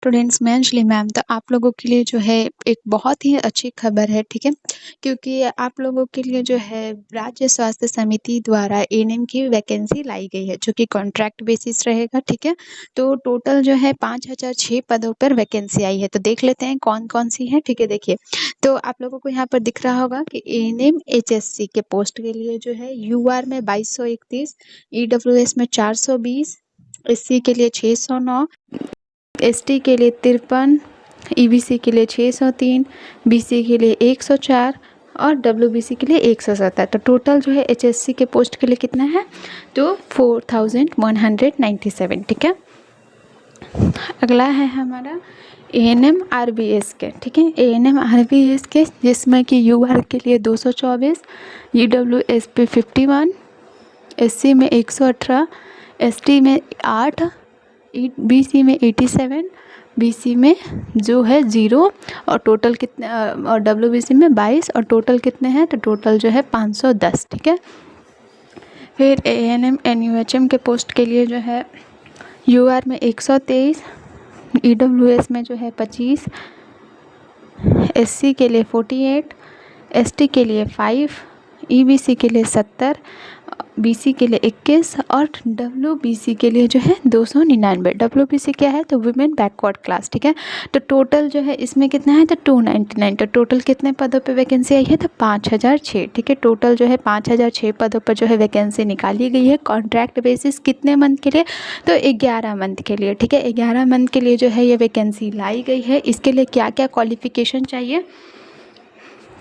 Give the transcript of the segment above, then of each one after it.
Students, मैं Anjali ma'am. तो आप लोगों के लिए जो है एक बहुत ही अच्छी खबर है, ठीक है? क्योंकि आप लोगों के लिए जो है राज्य स्वास्थ्य समिति द्वारा एएनएम की वैकेंसी लाई गई है, जो कि कॉन्ट्रैक्ट बेसिस रहेगा, ठीक है? तो टोटल जो है 5006 पदों पर वैकेंसी आई है। तो देख लेते हैं कौन-कौन सी है, ठीक है? देखिए, तो आप लोगों को यहाँ पर दिख रहा होगा कि एएनएम एचएससी के पोस्ट के लिए जो है यूआर में 2231, ईडब्ल्यूएस में 420, एससी के लिए 609, एसटी के लिए 53, ईबीसी के लिए 603, बीसी के लिए 104 और डब्ल्यूबीसी के लिए 170। तो टोटल जो है एचएससी के पोस्ट के लिए कितना है? तो 4197, ठीक है? अगला है हमारा एएनएम आरबीएस के, ठीक है? एएनएम आरबीएस के, जिसमें कि यूआर के लिए 224, ईडब्ल्यूएस पे 51, एससी में 118, एसटी में 8, बीसी में 87, बीसी में जो है 0 और टोटल कितने और डब्ल्यूबीसी में 22 और टोटल कितने हैं? तो टोटल जो है 510, ठीक है? फिर एएनएम एनयूएचएम के पोस्ट के लिए जो है यूआर में 123, ईडब्ल्यूएस में जो है 25, एससी के लिए 48, एसटी के लिए 5, ईबीसी के लिए 70, बीसी के लिए 21 और डब्ल्यूबीसी के लिए जो है 299। डब्ल्यूबीसी क्या है? तो वुमेन बैकवर्ड क्लास, ठीक है? तो टोटल जो है इसमें कितना है? तो 299। तो टोटल कितने पदों पे वैकेंसी आई है? तो 5006, ठीक है? टोटल जो है 5006 पदों पर जो है वैकेंसी निकाली गई है। कॉन्ट्रैक्ट बेसिस कितने मंथ के लिए? तो 11 मंथ के लिए, ठीक है? 11 मंथ के लिए जो है ये वैकेंसी लाई गई है। इसके लिए क्या क्या क्वालिफिकेशन चाहिए?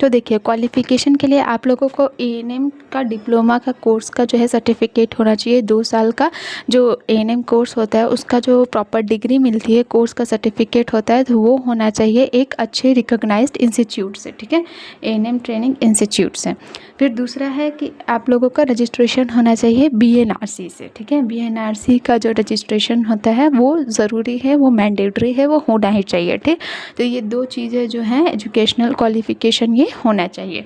तो देखिए, क्वालिफ़िकेशन के लिए आप लोगों को एएनएम का डिप्लोमा का कोर्स का जो है सर्टिफिकेट होना चाहिए। 2 साल का जो एएनएम कोर्स होता है उसका जो प्रॉपर डिग्री मिलती है, कोर्स का सर्टिफिकेट होता है, तो वो होना चाहिए एक अच्छे रिकॉग्नाइज्ड इंस्टीट्यूट से, ठीक है? एएनएम ट्रेनिंग इंस्टीट्यूट से। फिर दूसरा है कि आप लोगों का रजिस्ट्रेशन होना चाहिए बीएनआरसी से, ठीक है? बीएनआरसी का जो रजिस्ट्रेशन होता है वो ज़रूरी है, वो मैंडेटरी है, वो होना ही चाहिए, ठीक? तो ये 2 चीज़ें जो हैं एजुकेशनल क्वालिफ़िकेशन ये होना चाहिए।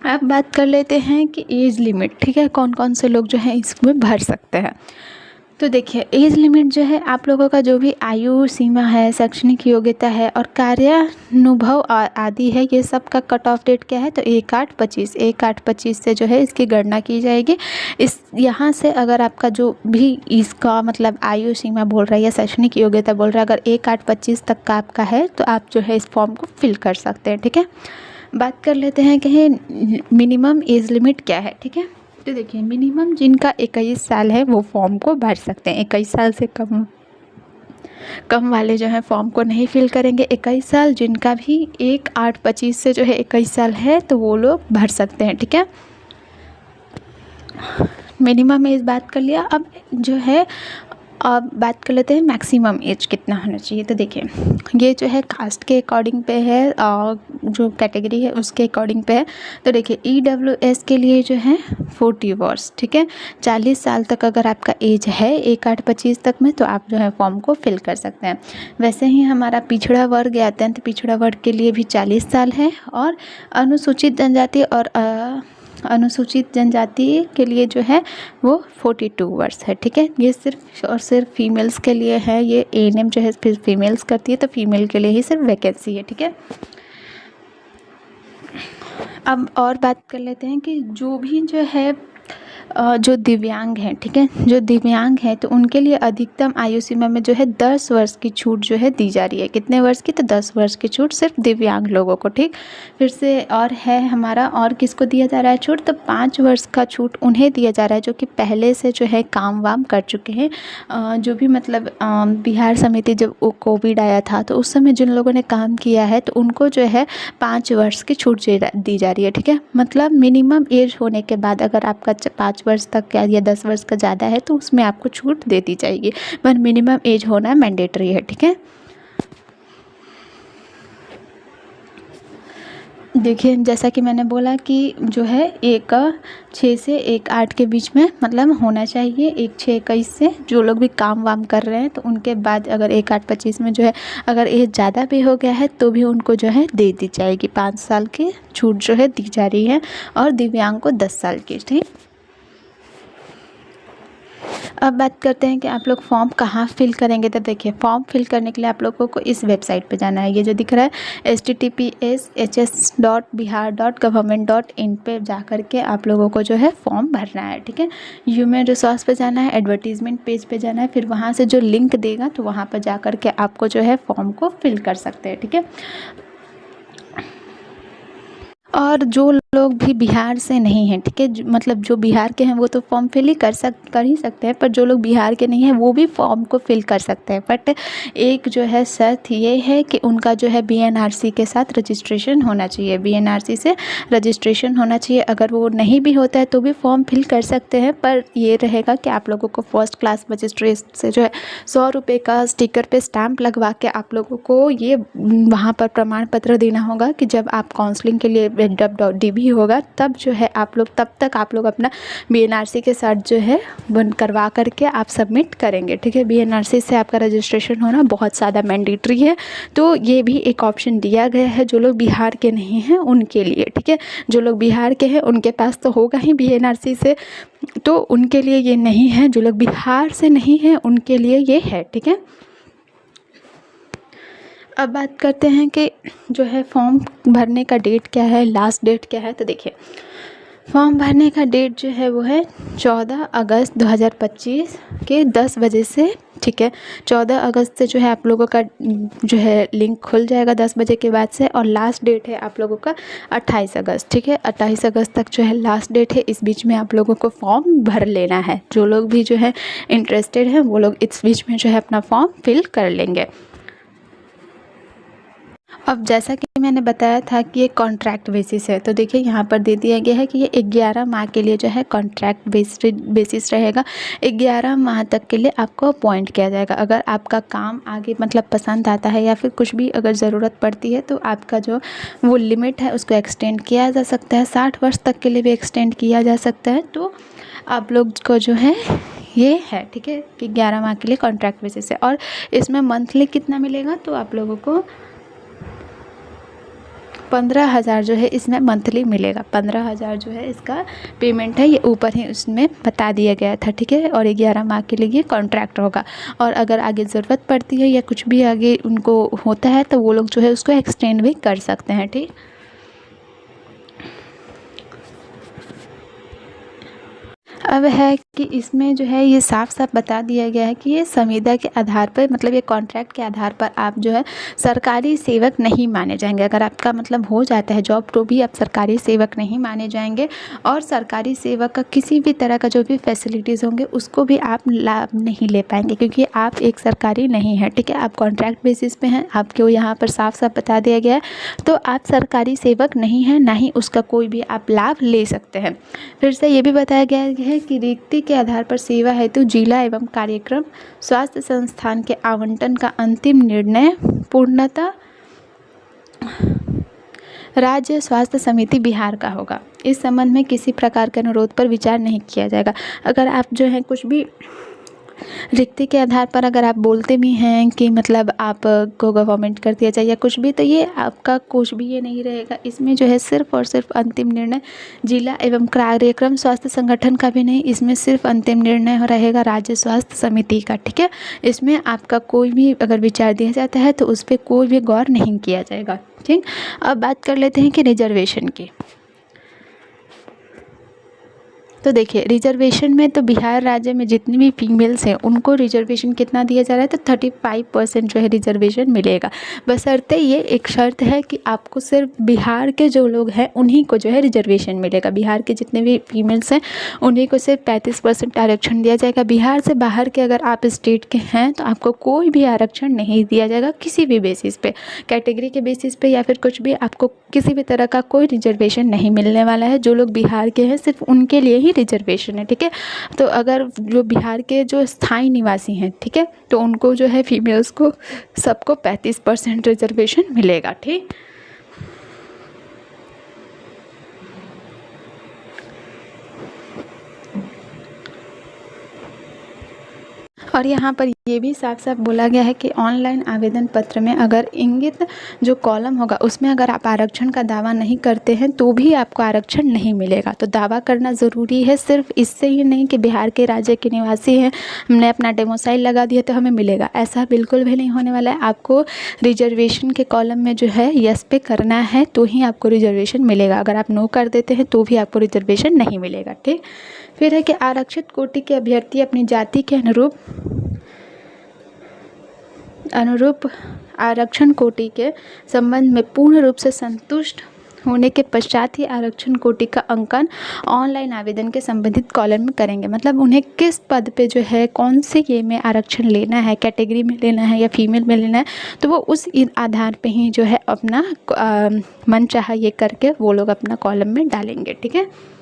अब बात कर लेते हैं कि एज लिमिट, ठीक है? कौन कौन से लोग जो हैं इसमें भर सकते हैं। तो देखिए, एज लिमिट जो है आप लोगों का जो भी आयु सीमा है, शैक्षणिक योग्यता है और कार्यानुभव आदि है, ये सब का कट ऑफ डेट क्या है? तो 1/8/25 से जो है इसकी गणना की जाएगी। इस यहाँ से अगर आपका जो भी इसका मतलब आयु सीमा बोल रहा है या शैक्षणिक योग्यता बोल रहा है, अगर 1/8/25 तक का आपका है तो आप जो है इस फॉर्म को फिल कर सकते हैं, ठीक है? बात कर लेते हैं कि मिनिमम एज लिमिट क्या है, ठीक है? तो देखिए, मिनिमम जिनका 21 साल है वो फॉर्म को भर सकते हैं। 21 साल से कम वाले जो है फॉर्म को नहीं फिल करेंगे। 21 साल जिनका भी 1/8/25 से जो है 21 साल है तो वो लोग भर सकते हैं, ठीक है? मिनिमम एज बात कर लिया। अब जो है अब बात कर लेते हैं मैक्सिमम एज कितना होना चाहिए। तो देखिए, ये जो है कास्ट के अकॉर्डिंग पे है और जो कैटेगरी है उसके अकॉर्डिंग पे है। तो देखिए, ईडब्ल्यूएस के लिए जो है 40 वर्ष, ठीक है? 40 साल तक अगर आपका एज है 1/8/25 तक में तो आप जो है फॉर्म को फिल कर सकते हैं। वैसे ही हमारा पिछड़ा वर्ग या अत्यंत पिछड़ा वर्ग के लिए भी 40 साल है और अनुसूचित जनजाति और अनुसूचित जनजाति के लिए जो है वो 42 वर्ष है, ठीक है? ये सिर्फ और सिर्फ फीमेल्स के लिए है। ये एएनएम जो है फिर फीमेल्स करती है, तो फीमेल के लिए ही सिर्फ वैकेंसी है, ठीक है? अब और बात कर लेते हैं कि जो भी जो है जो दिव्यांग हैं, ठीक है? जो दिव्यांग हैं तो उनके लिए अधिकतम आयु सीमा में जो है 10 वर्ष की छूट जो है दी जा रही है। कितने वर्ष की? तो 10 वर्ष की छूट सिर्फ दिव्यांग लोगों को, ठीक? फिर से और है हमारा, और किसको दिया जा रहा है छूट? तो 5 वर्ष का छूट उन्हें दिया जा रहा है जो कि पहले से जो है काम वाम कर चुके हैं। जो भी मतलब बिहार समिति जब वो कोविड आया था तो उस समय जिन लोगों ने काम किया है तो उनको जो है 5 वर्ष की छूट दी जा रही है, ठीक है? मतलब मिनिमम एज होने के बाद अगर आपका 5 वर्ष तक या 10 वर्ष का ज़्यादा है तो उसमें आपको छूट दे दी जाएगी, पर मिनिमम एज होना मैंडेटरी है, ठीक है? देखिए, जैसा कि मैंने बोला कि जो है 1/6 से 1/8 के बीच में मतलब होना चाहिए। 1/6/21 से जो लोग भी काम वाम कर रहे हैं तो उनके बाद अगर 1/8/25 में जो है अगर एज ज़्यादा भी हो गया है तो भी उनको जो है दे दी जाएगी। 5 साल की छूट जो है दी जा रही है और दिव्यांग को 10 साल की, ठीक? अब बात करते हैं कि आप लोग फॉर्म कहाँ फिल करेंगे। तो देखिए, फॉर्म फिल करने के लिए आप लोगों को इस वेबसाइट पे जाना है, ये जो दिख रहा है https://hs.bihar.government.in पे जा कर के आप लोगों को जो है फॉर्म भरना है, ठीक है। ह्यूमन रिसोर्स पे जाना है, एडवर्टीजमेंट पेज पे जाना है, फिर वहाँ से जो लिंक देगा तो वहाँ पर जा कर के आपको जो है फॉर्म को फिल कर सकते हैं, ठीक है। और जो लोग भी बिहार से नहीं हैं, ठीक है, मतलब जो बिहार के हैं वो तो फॉर्म फिल ही कर ही सकते हैं, पर जो लोग बिहार के नहीं हैं वो भी फॉर्म को फिल कर सकते हैं। बट एक जो है शर्त ये है कि उनका जो है बीएनआरसी के साथ रजिस्ट्रेशन होना चाहिए, बीएनआरसी से रजिस्ट्रेशन होना चाहिए। अगर वो नहीं भी होता है तो भी फॉर्म फिल कर सकते हैं, पर ये रहेगा कि आप लोगों को फर्स्ट क्लास मजिस्ट्रेट से जो है 100 रुपये का स्टिकर पे स्टैम्प लगवा के आप लोगों को ये वहाँ पर प्रमाण पत्र देना होगा कि जब आप काउंसलिंग के लिए DB होगा तब जो है आप लोग, तब तक आप लोग अपना बीएनआरसी के साथ जो है बन करवा करके आप सबमिट करेंगे, ठीक है। बीएनआरसी से आपका रजिस्ट्रेशन होना बहुत ज़्यादा मैंडेटरी है, तो ये भी एक ऑप्शन दिया गया है जो लोग बिहार के नहीं हैं उनके लिए, ठीक है। जो लोग बिहार के हैं उनके पास तो होगा ही बीएनआरसी से, तो उनके लिए ये नहीं है। जो लोग बिहार से नहीं हैं उनके लिए ये है, ठीक है। अब बात करते हैं कि जो है फॉर्म भरने का डेट क्या है, लास्ट डेट क्या है। तो देखिए, फॉर्म भरने का डेट जो है वो है 14 अगस्त 2025 के 10 बजे से, ठीक है। 14 अगस्त से जो है आप लोगों का जो है लिंक खुल जाएगा 10 बजे के बाद से, और लास्ट डेट है आप लोगों का 28 अगस्त, ठीक है। 28 अगस्त तक जो है लास्ट डेट है, इस बीच में आप लोगों को फॉर्म भर लेना है। जो लोग भी जो है इंटरेस्टेड हैं वो लोग इस बीच में जो है अपना फॉर्म फिल कर लेंगे। अब जैसा कि मैंने बताया था कि ये कॉन्ट्रैक्ट बेसिस है, तो देखिए यहाँ पर दे दिया गया है कि ये 11 माह के लिए जो है कॉन्ट्रैक्ट बेसिस रहेगा। 11 माह तक के लिए आपको अपॉइंट किया जाएगा। अगर आपका काम आगे मतलब पसंद आता है या फिर कुछ भी अगर ज़रूरत पड़ती है तो आपका जो वो लिमिट है उसको एक्सटेंड किया जा सकता है, 60 वर्ष तक के लिए भी एक्सटेंड किया जा सकता है। तो आप लोग को जो है ये है, ठीक है, कि 11 माह के लिए कॉन्ट्रैक्ट बेसिस है। और इसमें मंथली कितना मिलेगा, तो आप लोगों को 15,000 जो है इसमें मंथली मिलेगा। 15,000 जो है इसका पेमेंट है, ये ऊपर ही उसमें बता दिया गया था, ठीक है। और 11 माह के लिए ये कॉन्ट्रैक्ट होगा, और अगर आगे ज़रूरत पड़ती है या कुछ भी आगे उनको होता है तो वो लोग जो है उसको एक्सटेंड भी कर सकते हैं, ठीक। अब है कि इसमें जो है ये साफ साफ बता दिया गया है कि ये संविदा के आधार पर, मतलब ये कॉन्ट्रैक्ट के आधार पर आप जो है सरकारी सेवक नहीं माने जाएंगे। अगर आपका मतलब हो जाता है जॉब तो भी आप सरकारी सेवक नहीं माने जाएंगे, और सरकारी सेवक का किसी भी तरह का जो भी फैसिलिटीज़ होंगे उसको भी आप लाभ नहीं ले पाएंगे, क्योंकि आप एक सरकारी नहीं है, ठीक है। आप कॉन्ट्रैक्ट बेसिस पे हैं, आपको यहाँ पर साफ साफ बता दिया गया है। तो आप सरकारी सेवक नहीं हैं, ना ही उसका कोई भी आप लाभ ले सकते हैं। फिर से ये भी बताया गया है कि रिक्ति के आधार पर सेवा हेतु जिला एवं कार्यक्रम स्वास्थ्य संस्थान के आवंटन का अंतिम निर्णय पूर्णतः राज्य स्वास्थ्य समिति बिहार का होगा। इस संबंध में किसी प्रकार के अनुरोध पर विचार नहीं किया जाएगा। अगर आप जो है कुछ भी रिक्ति के आधार पर अगर आप बोलते भी हैं कि मतलब आप को गवर्नमेंट कर दिया जाए या कुछ भी, तो ये आपका कुछ भी ये नहीं रहेगा। इसमें जो है सिर्फ और सिर्फ अंतिम निर्णय जिला एवं कार्यक्रम स्वास्थ्य संगठन का भी नहीं, इसमें सिर्फ अंतिम निर्णय रहेगा राज्य स्वास्थ्य समिति का, ठीक है। इसमें आपका कोई भी अगर विचार दिया जाता है तो उस पर कोई भी गौर नहीं किया जाएगा, ठीक। अब बात कर लेते हैं कि रिजर्वेशन की। तो देखिए, रिजर्वेशन में तो बिहार राज्य में जितनी भी फीमेल्स हैं उनको रिजर्वेशन कितना दिया जा रहा है, तो 35% जो है रिजर्वेशन मिलेगा। बशर्ते ये एक शर्त है कि आपको सिर्फ बिहार के जो लोग हैं उन्हीं को जो है रिजर्वेशन मिलेगा। बिहार के जितने भी फीमेल्स हैं उन्हीं को सिर्फ 35% आरक्षण दिया जाएगा। बिहार से बाहर के अगर आप स्टेट के हैं तो आपको कोई भी आरक्षण नहीं दिया जाएगा, किसी भी बेसिस पे, कैटेगरी के बेसिस पे या फिर कुछ भी, आपको किसी भी तरह का कोई रिजर्वेशन नहीं मिलने वाला है। जो लोग बिहार के हैं सिर्फ उनके लिए ही रिजर्वेशन है, ठीक है। तो अगर जो बिहार के जो स्थायी निवासी हैं, ठीक है, तो उनको जो है फीमेल्स को सबको 35% रिजर्वेशन मिलेगा, ठीक। और यहाँ पर ये भी साफ साफ बोला गया है कि ऑनलाइन आवेदन पत्र में अगर इंगित जो कॉलम होगा उसमें अगर आप आरक्षण का दावा नहीं करते हैं तो भी आपको आरक्षण नहीं मिलेगा। तो दावा करना ज़रूरी है, सिर्फ इससे ही नहीं कि बिहार के राज्य के निवासी हैं, हमने अपना डेमोसाइल लगा दिया तो हमें मिलेगा, ऐसा बिल्कुल भी नहीं होने वाला है। आपको रिजर्वेशन के कॉलम में जो है यस पे करना है तो ही आपको रिजर्वेशन मिलेगा। अगर आप नो कर देते हैं तो भी आपको रिजर्वेशन नहीं मिलेगा। ठीक, फिर है कि आरक्षित कोटि के अभ्यर्थी अपनी जाति के अनुरूप आरक्षण कोटि के संबंध में पूर्ण रूप से संतुष्ट होने के पश्चात ही आरक्षण कोटि का अंकन ऑनलाइन आवेदन के संबंधित कॉलम में करेंगे। मतलब उन्हें किस पद पे जो है कौन से ये में आरक्षण लेना है, कैटेगरी में लेना है या फीमेल में लेना है, तो वो उस आधार पे ही जो है अपना मन चाहा ये करके वो लोग अपना कॉलम में डालेंगे। ठीक है,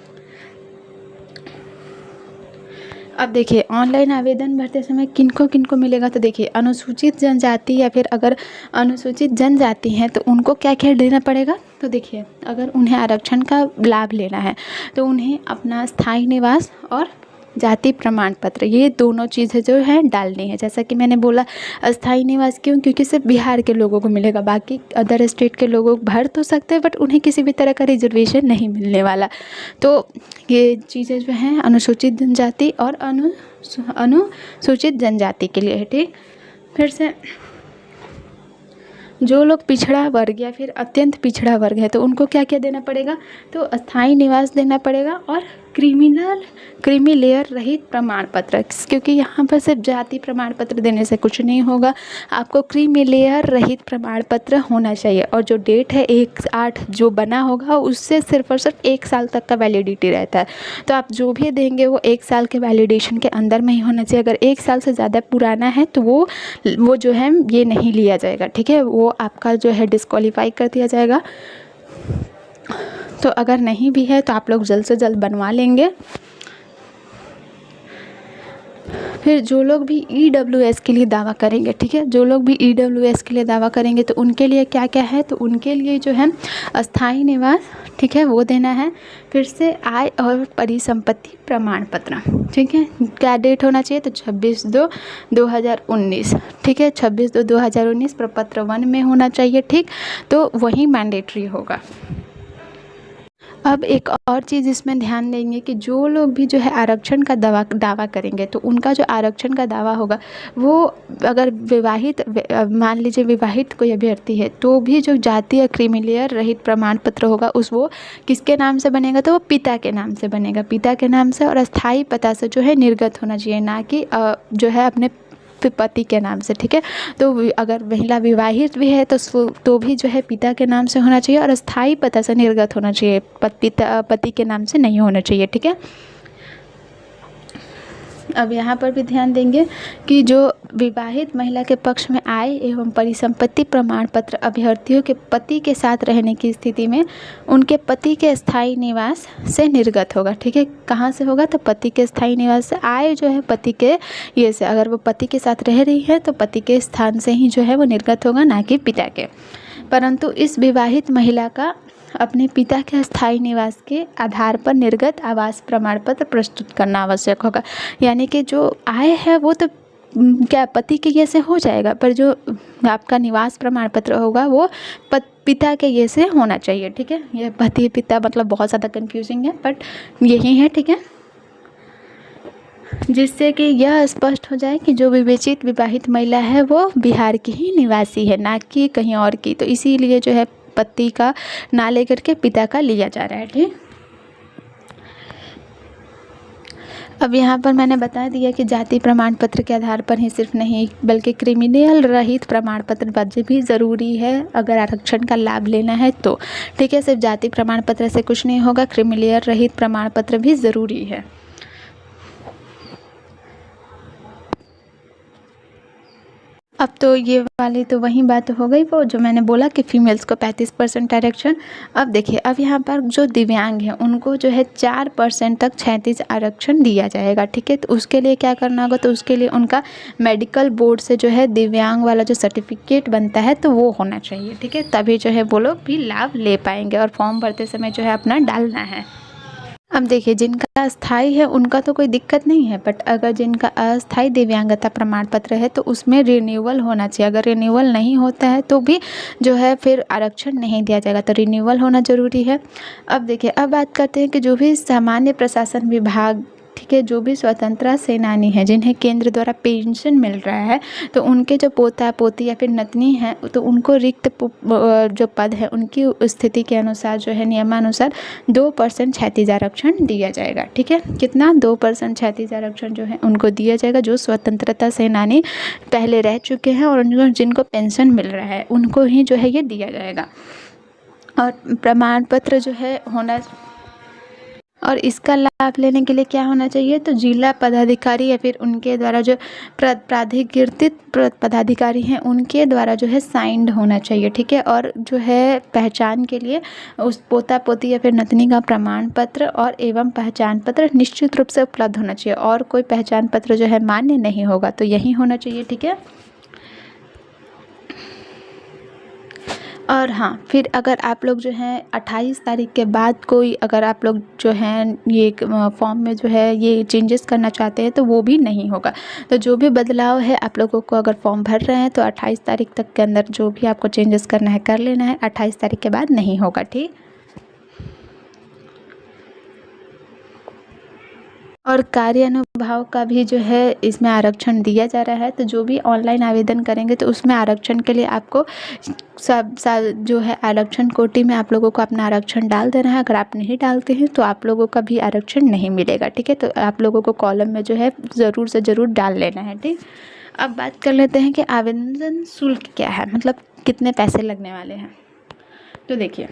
अब देखिए ऑनलाइन आवेदन भरते समय किनको किनको मिलेगा। तो देखिए अनुसूचित जनजाति या फिर अगर अनुसूचित जनजाति हैं तो उनको क्या क्या देना पड़ेगा। तो देखिए अगर उन्हें आरक्षण का लाभ लेना है तो उन्हें अपना स्थायी निवास और जाति प्रमाण पत्र, ये दोनों चीज़ें जो है डालनी है। जैसा कि मैंने बोला अस्थायी निवास क्यों, क्योंकि सिर्फ बिहार के लोगों को मिलेगा, बाकी अदर स्टेट के लोगों भर तो सकते हैं बट उन्हें किसी भी तरह का रिजर्वेशन नहीं मिलने वाला। तो ये चीज़ें जो हैं अनुसूचित जनजाति और अनुसूचित जनजाति के लिए है। ठीक, फिर से जो लोग पिछड़ा वर्ग या फिर अत्यंत पिछड़ा वर्ग है तो उनको क्या क्या देना पड़ेगा। तो अस्थायी निवास देना पड़ेगा और क्रीमी लेयर रहित प्रमाण पत्र, क्योंकि यहाँ पर सिर्फ जाति प्रमाण पत्र देने से कुछ नहीं होगा, आपको क्रीमी लेयर रहित प्रमाण पत्र होना चाहिए। और जो डेट है 1/8 जो बना होगा उससे सिर्फ और सिर्फ 1 साल तक का वैलिडिटी रहता है। तो आप जो भी देंगे वो 1 साल के वैलिडेशन के अंदर में ही होना चाहिए। अगर 1 साल से ज़्यादा पुराना है तो वो जो है ये नहीं लिया जाएगा। ठीक है, वो आपका जो है डिस्क्वालीफाई कर दिया जाएगा। तो अगर नहीं भी है तो आप लोग जल्द से जल्द बनवा लेंगे। फिर जो लोग भी EWS के लिए दावा करेंगे, ठीक है, जो लोग भी EWS के लिए दावा करेंगे तो उनके लिए क्या क्या है। तो उनके लिए जो है अस्थायी निवास, ठीक है, वो देना है। फिर से आय और परिसंपत्ति प्रमाण पत्र, ठीक है, क्या डेट होना चाहिए। तो 26/2/2019, ठीक है, 26/2/2019 प्रपत्र 1 में होना चाहिए। ठीक, तो वही मैंडेटरी होगा। अब एक और चीज़ इसमें ध्यान देंगे कि जो लोग भी जो है आरक्षण का दावा करेंगे तो उनका जो आरक्षण का दावा होगा वो अगर विवाहित, मान लीजिए विवाहित कोई अभ्यर्थी है तो भी जो जाति या क्रीमी लेयर रहित प्रमाण पत्र होगा वो किसके नाम से बनेगा। तो वो पिता के नाम से बनेगा, पिता के नाम से, और अस्थायी पता से जो है निर्गत होना चाहिए, ना कि जो है अपने पति के नाम से। ठीक है, तो अगर महिला विवाहित भी है तो भी जो है पिता के नाम से होना चाहिए और अस्थायी पता से निर्गत होना चाहिए, पति के नाम से नहीं होना चाहिए। ठीक है, अब यहाँ पर भी ध्यान देंगे कि जो विवाहित महिला के पक्ष में आय एवं परिसंपत्ति प्रमाण पत्र अभ्यर्थियों के पति के साथ रहने की स्थिति में उनके पति के स्थायी निवास से निर्गत होगा। ठीक है, कहाँ से होगा। तो पति के स्थायी निवास से। आय जो है पति के ये से, अगर वो पति के साथ रह रही है तो पति के स्थान से ही जो है वो निर्गत होगा, ना कि पिता के। परंतु इस विवाहित महिला का अपने पिता के स्थायी निवास के आधार पर निर्गत आवास प्रमाण पत्र प्रस्तुत करना आवश्यक होगा। यानी कि जो आय है वो तो क्या पति के ये से हो जाएगा, पर जो आपका निवास प्रमाण पत्र होगा वो पिता के ये से होना चाहिए। ठीक है, ये पति पिता मतलब बहुत ज़्यादा कंफ्यूजिंग है बट यही है। ठीक है, जिससे कि यह स्पष्ट हो जाए कि जो विवेचित विवाहित महिला है वो बिहार की ही निवासी है, ना कि कहीं और की। तो इसीलिए जो है पति का ना लेकर के पिता का लिया जा रहा है। ठीक, अब यहाँ पर मैंने बता दिया कि जाति प्रमाण पत्र के आधार पर ही सिर्फ नहीं बल्कि क्रिमिनल रहित प्रमाण पत्र भी ज़रूरी है अगर आरक्षण का लाभ लेना है तो। ठीक है, सिर्फ जाति प्रमाण पत्र से कुछ नहीं होगा, क्रिमिनल रहित प्रमाण पत्र भी ज़रूरी है। अब तो ये वाली तो वही बात हो गई वो जो मैंने बोला कि फीमेल्स को 35% आरक्षण। अब देखिए, अब यहाँ पर जो दिव्यांग हैं उनको जो है 4% तक 36 आरक्षण दिया जाएगा। ठीक है, तो उसके लिए क्या करना होगा। तो उसके लिए उनका मेडिकल बोर्ड से जो है दिव्यांग वाला जो सर्टिफिकेट बनता है तो वो होना चाहिए। ठीक है, तभी जो है वो लोग भी लाभ ले पाएंगे और फॉर्म भरते समय जो है अपना डालना है। अब देखिए, जिनका अस्थाई है उनका तो कोई दिक्कत नहीं है, बट अगर जिनका अस्थाई दिव्यांगता प्रमाण पत्र है तो उसमें रिन्यूअल होना चाहिए। अगर रिन्यूअल नहीं होता है तो भी जो है फिर आरक्षण नहीं दिया जाएगा, तो रिन्यूअल होना ज़रूरी है। अब देखिए, अब बात करते हैं कि जो भी सामान्य प्रशासन विभाग, ठीक है, जो भी स्वतंत्रता सेनानी हैं जिन्हें केंद्र द्वारा पेंशन मिल रहा है, तो उनके जो पोता पोती या फिर नतनी हैं, तो उनको रिक्त जो पद है उनकी स्थिति के अनुसार जो है नियमानुसार 2% क्षैतिज आरक्षण दिया जाएगा। ठीक है, कितना? 2% क्षैतिज आरक्षण जो है उनको दिया जाएगा, जो स्वतंत्रता सेनानी पहले रह चुके हैं और जिनको पेंशन मिल रहा है उनको ही जो है ये दिया जाएगा। और प्रमाण पत्र जो है होना, और इसका लाभ लेने के लिए क्या होना चाहिए? तो जिला पदाधिकारी या फिर उनके द्वारा जो प्राधिकृत पदाधिकारी हैं उनके द्वारा जो है साइंड होना चाहिए। ठीक है, और जो है पहचान के लिए उस पोता पोती या फिर नतनी का प्रमाण पत्र और एवं पहचान पत्र निश्चित रूप से उपलब्ध होना चाहिए, और कोई पहचान पत्र जो है मान्य नहीं होगा, तो यही होना चाहिए। ठीक है, और हाँ, फिर अगर आप लोग जो हैं 28 तारीख के बाद कोई, अगर आप लोग जो हैं ये फॉर्म में जो है ये चेंजेस करना चाहते हैं तो वो भी नहीं होगा। तो जो भी बदलाव है आप लोगों को, अगर फॉर्म भर रहे हैं तो 28 तारीख तक के अंदर जो भी आपको चेंजेस करना है कर लेना है, 28 तारीख के बाद नहीं होगा। ठीक, और कार्य अनुभाव का भी जो है इसमें आरक्षण दिया जा रहा है। तो जो भी ऑनलाइन आवेदन करेंगे तो उसमें आरक्षण के लिए आपको सब जो है आरक्षण कोटि में आप लोगों को अपना आरक्षण डाल देना है। अगर आप नहीं डालते हैं तो आप लोगों का भी आरक्षण नहीं मिलेगा। ठीक है, तो आप लोगों को कॉलम में जो है ज़रूर से ज़रूर डाल लेना है। ठीक, अब बात कर लेते हैं कि आवेदन शुल्क क्या है, मतलब कितने पैसे लगने वाले हैं। तो देखिए,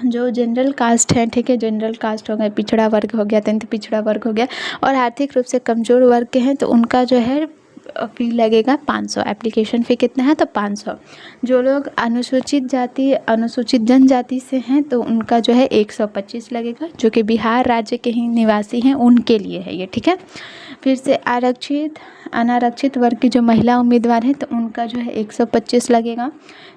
जो जनरल कास्ट है, ठीक है, जनरल कास्ट हो गया, पिछड़ा वर्ग हो गया, अत्यंत पिछड़ा वर्ग हो गया, और आर्थिक रूप से कमज़ोर वर्ग के हैं तो उनका जो है फ़ी लगेगा 500। एप्लीकेशन फ़ी कितना है? तो 500। जो लोग अनुसूचित जाति, अनुसूचित जनजाति से हैं तो उनका जो है 125 लगेगा, जो कि बिहार राज्य के ही निवासी हैं उनके लिए है ये। ठीक है, फिर से आरक्षित अनारक्षित वर्ग की जो महिला उम्मीदवार हैं तो उनका जो है 125 लगेगा।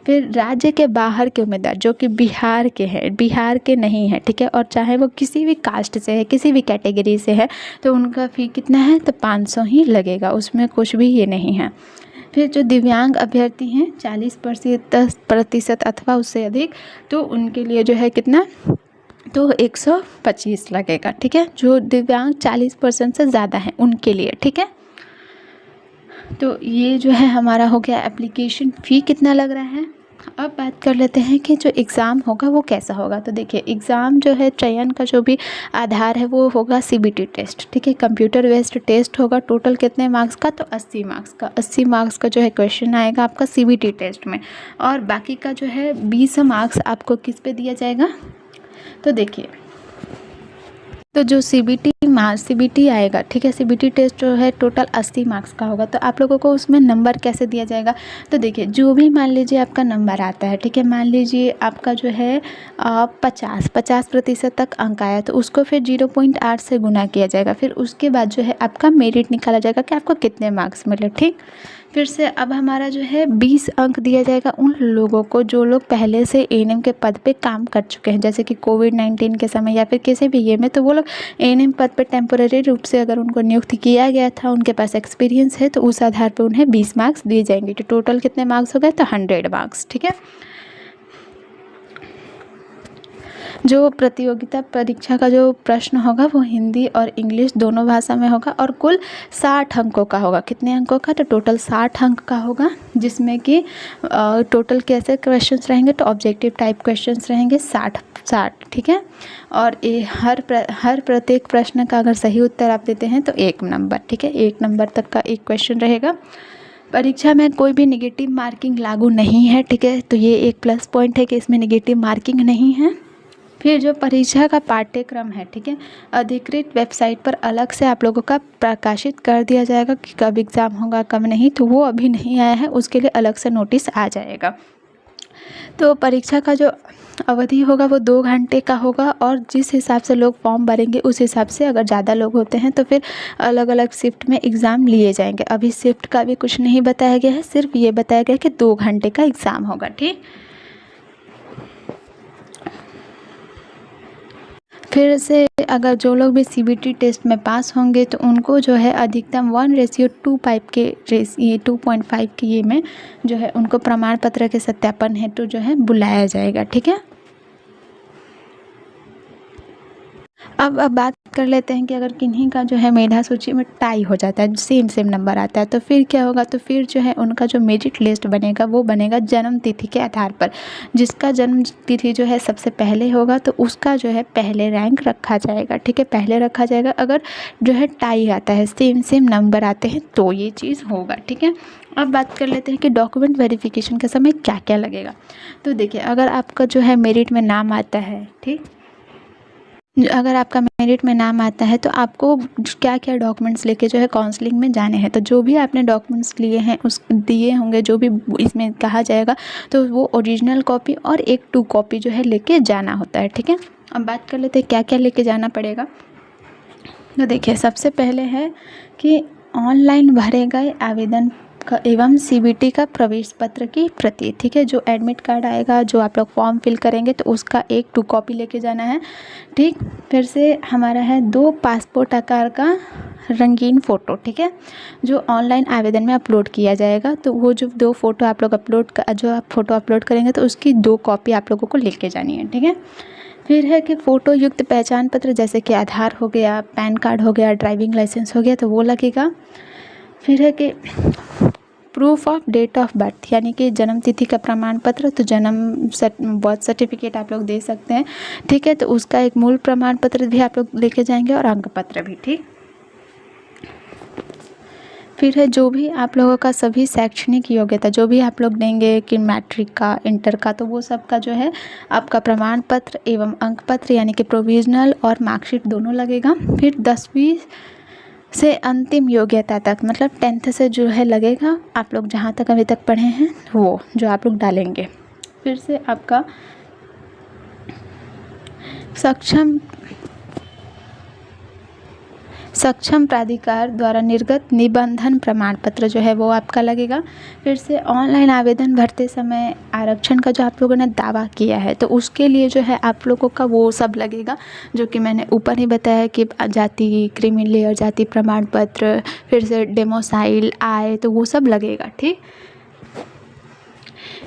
फिर राज्य के बाहर के उम्मीदवार जो कि बिहार के हैं, बिहार के नहीं हैं, ठीक है, और चाहे वो किसी भी कास्ट से है, किसी भी कैटेगरी से है, तो उनका फ़ी कितना है? तो 500 ही लगेगा, उसमें कुछ भी ये नहीं है। फिर जो दिव्यांग अभ्यर्थी हैं 40% अथवा उससे अधिक, तो उनके लिए जो है कितना? तो 125 लगेगा। ठीक है, जो दिव्यांग 40% से ज़्यादा हैं उनके लिए। ठीक है, तो ये जो है हमारा हो गया एप्लीकेशन फ़ी कितना लग रहा है। अब बात कर लेते हैं कि जो एग्ज़ाम होगा वो कैसा होगा। तो देखिए, एग्ज़ाम जो है चयन का जो भी आधार है वो होगा CBT टेस्ट। ठीक है, कंप्यूटर बेस्ड टेस्ट होगा। टोटल कितने मार्क्स का? तो 80 मार्क्स का। 80 मार्क्स का जो है क्वेश्चन आएगा आपका CBT टेस्ट में, और बाकी का जो है 20 मार्क्स आपको किस पे दिया जाएगा? तो देखिए, तो जो CBT आएगा, ठीक है, CBT टेस्ट जो है टोटल 80 मार्क्स का होगा। तो आप लोगों को उसमें नंबर कैसे दिया जाएगा? तो देखिए, जो भी मान लीजिए आपका नंबर आता है, ठीक है, मान लीजिए आपका जो है 50% तक अंक आया, तो उसको फिर 0.8 से गुना किया जाएगा। फिर उसके बाद जो है आपका मेरिट निकाला जाएगा कि आपको कितने मार्क्स मिले। ठीक, फिर से अब हमारा जो है 20 अंक दिया जाएगा उन लोगों को जो लोग पहले से ANM के पद पे काम कर चुके हैं, जैसे कि कोविड-19 के समय या फिर किसी भी ये में, तो वो लोग ANM पद पे टेम्पोरेरी रूप से अगर उनको नियुक्त किया गया था, उनके पास एक्सपीरियंस है, तो उस आधार पर उन्हें 20 मार्क्स दिए जाएंगे। तो टोटल कितने मार्क्स हो गए? तो 100 मार्क्स। ठीक है, जो प्रतियोगिता परीक्षा का जो प्रश्न होगा वो हिंदी और इंग्लिश दोनों भाषा में होगा, और कुल 60 अंकों का होगा। कितने अंकों का? तो टोटल 60 अंक का होगा, जिसमें कि टोटल कैसे क्वेश्चंस रहेंगे? तो ऑब्जेक्टिव टाइप क्वेश्चंस रहेंगे 60। ठीक है, और ये हर प्रत्येक प्रश्न का अगर सही उत्तर आप देते हैं तो 1 नंबर। ठीक है, 1 नंबर तक का एक क्वेश्चन रहेगा। परीक्षा में कोई भी नेगेटिव मार्किंग लागू नहीं है। ठीक है, तो ये एक प्लस पॉइंट है कि इसमें नेगेटिव मार्किंग नहीं है। फिर जो परीक्षा का पाठ्यक्रम है, ठीक है, अधिकृत वेबसाइट पर अलग से आप लोगों का प्रकाशित कर दिया जाएगा कि कब एग्ज़ाम होगा कब नहीं, तो वो अभी नहीं आया है, उसके लिए अलग से नोटिस आ जाएगा। तो परीक्षा का जो अवधि होगा वो 2 घंटे का होगा, और जिस हिसाब से लोग फॉर्म भरेंगे उस हिसाब से अगर ज़्यादा लोग होते हैं तो फिर अलग अलग शिफ्ट में एग्ज़ाम लिए जाएंगे। अभी शिफ्ट का भी कुछ नहीं बताया गया है, सिर्फ ये बताया गया कि 2 घंटे का एग्ज़ाम होगा। ठीक, फिर से अगर जो लोग भी CBT टेस्ट में पास होंगे तो उनको जो है अधिकतम 1:2.5 के 2.5 के ये में जो है उनको प्रमाण पत्र के सत्यापन हेतु जो है बुलाया जाएगा। ठीक है, अब बात कर लेते हैं कि अगर किन्हीं का जो है मेधा सूची में टाई हो जाता है, सेम नंबर आता है, तो फिर क्या होगा, तो फिर जो है उनका जो मेरिट लिस्ट बनेगा वो बनेगा जन्म तिथि के आधार पर। जिसका जन्म तिथि जो है सबसे पहले होगा तो उसका जो है पहले रैंक रखा जाएगा। ठीक है, पहले रखा जाएगा। अगर जो है टाई आता है, सेम नंबर आते हैं तो ये चीज़ होगा। ठीक है, अब बात कर लेते हैं कि डॉक्यूमेंट वेरिफिकेशन के समय क्या क्या लगेगा। तो देखिए, अगर आपका जो है मेरिट में नाम आता है, ठीक, अगर आपका मेरिट में नाम आता है तो आपको क्या क्या डॉक्यूमेंट्स लेके जो है काउंसलिंग में जाने हैं। तो जो भी आपने डॉक्यूमेंट्स लिए हैं उस दिए होंगे, जो भी इसमें कहा जाएगा, तो वो ओरिजिनल कॉपी और एक 2 कॉपी जो है लेके जाना होता है। ठीक है, अब बात कर लेते हैं क्या क्या लेके जाना पड़ेगा। तो देखिए, सबसे पहले है कि ऑनलाइन भरे गए आवेदन एवं CBT का प्रवेश पत्र की प्रति। ठीक है, जो एडमिट कार्ड आएगा, जो आप लोग फॉर्म फिल करेंगे तो उसका एक 2 कॉपी लेके जाना है। ठीक, फिर से हमारा है 2 पासपोर्ट आकार का रंगीन फ़ोटो। ठीक है, जो ऑनलाइन आवेदन में अपलोड किया जाएगा, तो वो जो 2 फ़ोटो आप लोग जो आप फ़ोटो अपलोड करेंगे तो उसकी 2 कॉपी आप लोगों को लेके जानी है। ठीक है, फिर है कि फ़ोटो युक्त पहचान पत्र, जैसे कि आधार हो गया, पैन कार्ड हो गया, ड्राइविंग लाइसेंस हो गया, तो वो लगेगा। फिर है कि proof of date of birth, यानी कि जन्म तिथि का प्रमाण पत्र, तो बर्थ सर्टिफिकेट आप लोग दे सकते हैं। ठीक है, तो उसका एक मूल प्रमाण पत्र भी आप लोग लेके जाएंगे और अंक पत्र भी। ठीक, फिर है जो भी आप लोगों का सभी शैक्षणिक योग्यता जो भी आप लोग देंगे कि मैट्रिक का, इंटर का, तो वो सब का जो है आपका प्रमाण पत्र एवं अंक पत्र, यानी कि प्रोविजनल और मार्कशीट दोनों लगेगा। फिर 10वीं से अंतिम योग्यता तक, मतलब 10th से जो है लगेगा, आप लोग जहाँ तक अभी तक पढ़े हैं वो जो आप लोग डालेंगे। फिर से आपका सक्षम प्राधिकार द्वारा निर्गत निबंधन प्रमाण पत्र जो है वो आपका लगेगा। फिर से ऑनलाइन आवेदन भरते समय आरक्षण का जो आप लोगों ने दावा किया है तो उसके लिए जो है आप लोगों का वो सब लगेगा, जो कि मैंने ऊपर ही बताया कि जाति, क्रीमी लेयर जाति प्रमाण पत्र, फिर से डेमोसाइल, आय, तो वो सब लगेगा। ठीक,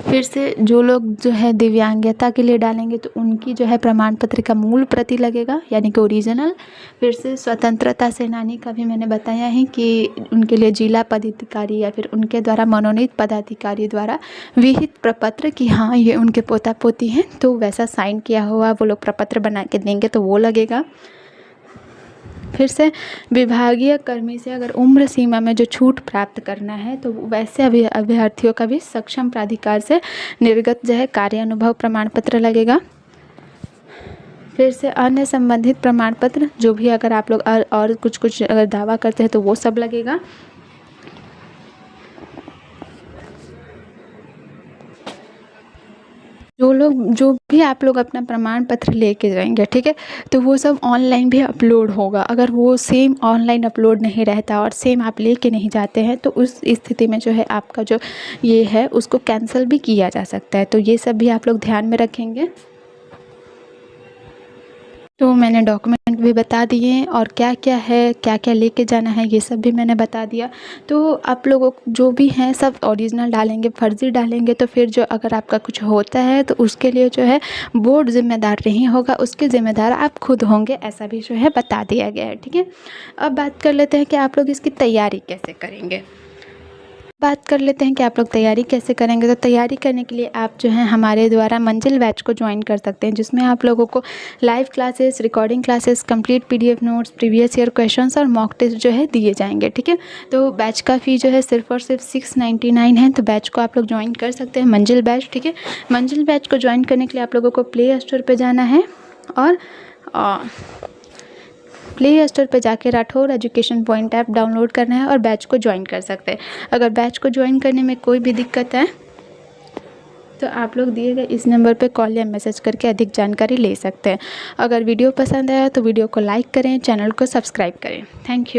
फिर से जो लोग जो है दिव्यांगता के लिए डालेंगे तो उनकी जो है प्रमाण पत्र का मूल प्रति लगेगा, यानी कि ओरिजिनल। फिर से स्वतंत्रता सेनानी का भी मैंने बताया है कि उनके लिए जिला पदाधिकारी या फिर उनके द्वारा मनोनीत पदाधिकारी द्वारा विहित प्रपत्र कि हाँ ये उनके पोता पोती हैं, तो वैसा साइन किया हुआ वो लोग प्रपत्र बना के देंगे तो वो लगेगा। फिर से विभागीय कर्मी से अगर उम्र सीमा में जो छूट प्राप्त करना है तो वैसे अभ्यर्थियों का भी सक्षम प्राधिकार से निर्गत जो है कार्य अनुभव प्रमाण पत्र लगेगा। फिर से अन्य संबंधित प्रमाण पत्र जो भी अगर आप लोग और कुछ अगर दावा करते हैं तो वो सब लगेगा। जो भी आप लोग अपना प्रमाण पत्र लेके जाएंगे, ठीक है, तो वो सब ऑनलाइन भी अपलोड होगा। अगर वो सेम ऑनलाइन अपलोड नहीं रहता और सेम आप लेके नहीं जाते हैं तो उस स्थिति में जो है आपका जो ये है उसको कैंसिल भी किया जा सकता है। तो ये सब भी आप लोग ध्यान में रखेंगे। तो मैंने डॉक्यूमेंट भी बता दिए और क्या क्या है, क्या क्या लेके जाना है, ये सब भी मैंने बता दिया। तो आप लोगों जो भी हैं सब ओरिजिनल डालेंगे, फर्जी डालेंगे तो फिर जो अगर आपका कुछ होता है तो उसके लिए जो है बोर्ड जिम्मेदार नहीं होगा, उसके ज़िम्मेदार आप खुद होंगे, ऐसा भी जो है बता दिया गया है। ठीक है, अब बात कर लेते हैं कि आप लोग इसकी तैयारी कैसे करेंगे। बात कर लेते हैं कि आप लोग तैयारी कैसे करेंगे। तो तैयारी करने के लिए आप जो है हमारे द्वारा मंजिल बैच को ज्वाइन कर सकते हैं, जिसमें आप लोगों को live classes, recording classes, complete PDF notes, previous year questions और मॉक टेस्ट जो है दिए जाएंगे। ठीक है, तो बैच का फ़ी जो है सिर्फ और सिर्फ 699 है। तो बैच को आप लोग ज्वाइन कर सकते हैं, मंजिल बैच। ठीक है, मंजिल बैच को ज्वाइन करने के लिए आप लोगों को प्ले स्टोर पर जाना है और प्ले स्टोर पर जाके Rathore education point app download करना है और बैच को ज्वाइन कर सकते हैं। अगर बैच को ज्वाइन करने में कोई भी दिक्कत है तो आप लोग दिए गए इस नंबर पे कॉल या मैसेज करके अधिक जानकारी ले सकते हैं। अगर वीडियो पसंद आया तो वीडियो को लाइक करें, चैनल को सब्सक्राइब करें। Thank you.